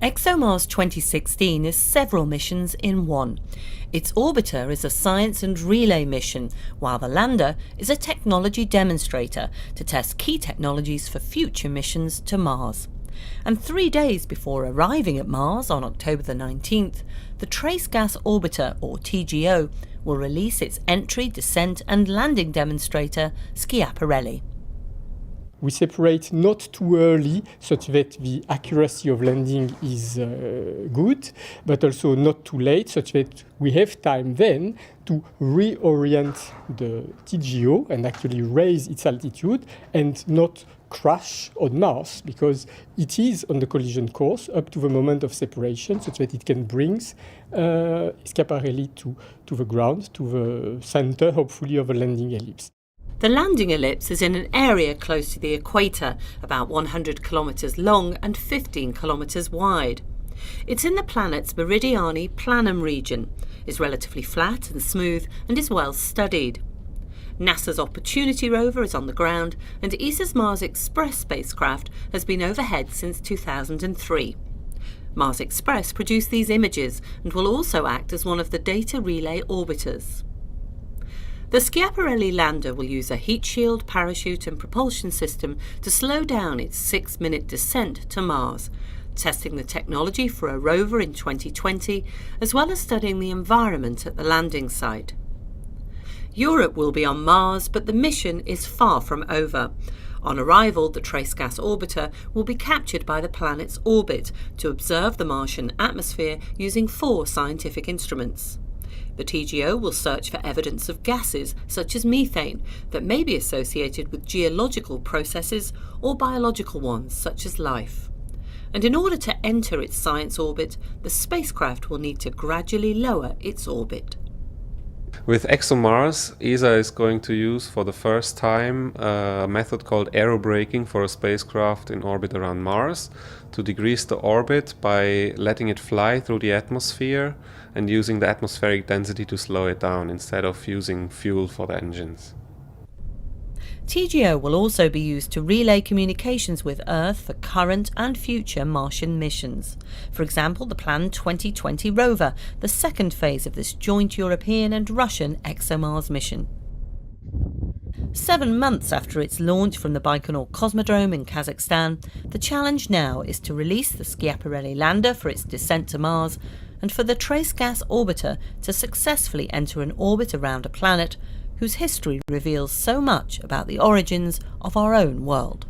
ExoMars 2016 is several missions in one. Its orbiter is a science and relay mission, while the lander is a technology demonstrator to test key technologies for future missions to Mars. And 3 days before arriving at Mars on October the 19th, the Trace Gas Orbiter, or TGO, will release its entry, descent and landing demonstrator, Skipperelli. We separate not too early such that the accuracy of landing is good, but also not too late such that we have time then to reorient the TGO and actually raise its altitude and not crash on Mars, because it is on the collision course up to the moment of separation such that it can bring Scapa to the ground, to the center, hopefully, of a landing ellipse. The landing ellipse is in an area close to the equator, about 100 kilometres long and 15 kilometres wide. It's in the planet's Meridiani Planum region, is relatively flat and smooth and is well studied. NASA's Opportunity rover is on the ground and ESA's Mars Express spacecraft has been overhead since 2003. Mars Express produced these images and will also act as one of the data relay orbiters. The Schiaparelli lander will use a heat shield, parachute and propulsion system to slow down its 6-minute descent to Mars, testing the technology for a rover in 2020, as well as studying the environment at the landing site. Europe will be on Mars, but the mission is far from over. On arrival, the Trace Gas Orbiter will be captured by the planet's orbit to observe the Martian atmosphere using 4 scientific instruments. The TGO will search for evidence of gases, such as methane, that may be associated with geological processes or biological ones, such as life. And in order to enter its science orbit, the spacecraft will need to gradually lower its orbit. With ExoMars, ESA is going to use for the first time a method called aerobraking for a spacecraft in orbit around Mars to decrease the orbit by letting it fly through the atmosphere and using the atmospheric density to slow it down instead of using fuel for the engines. TGO will also be used to relay communications with Earth for current and future Martian missions. For example, the planned 2020 rover, the second phase of this joint European and Russian ExoMars mission. 7 months after its launch from the Baikonur Cosmodrome in Kazakhstan, the challenge now is to release the Schiaparelli lander for its descent to Mars and for the Trace Gas Orbiter to successfully enter an orbit around a planet whose history reveals so much about the origins of our own world.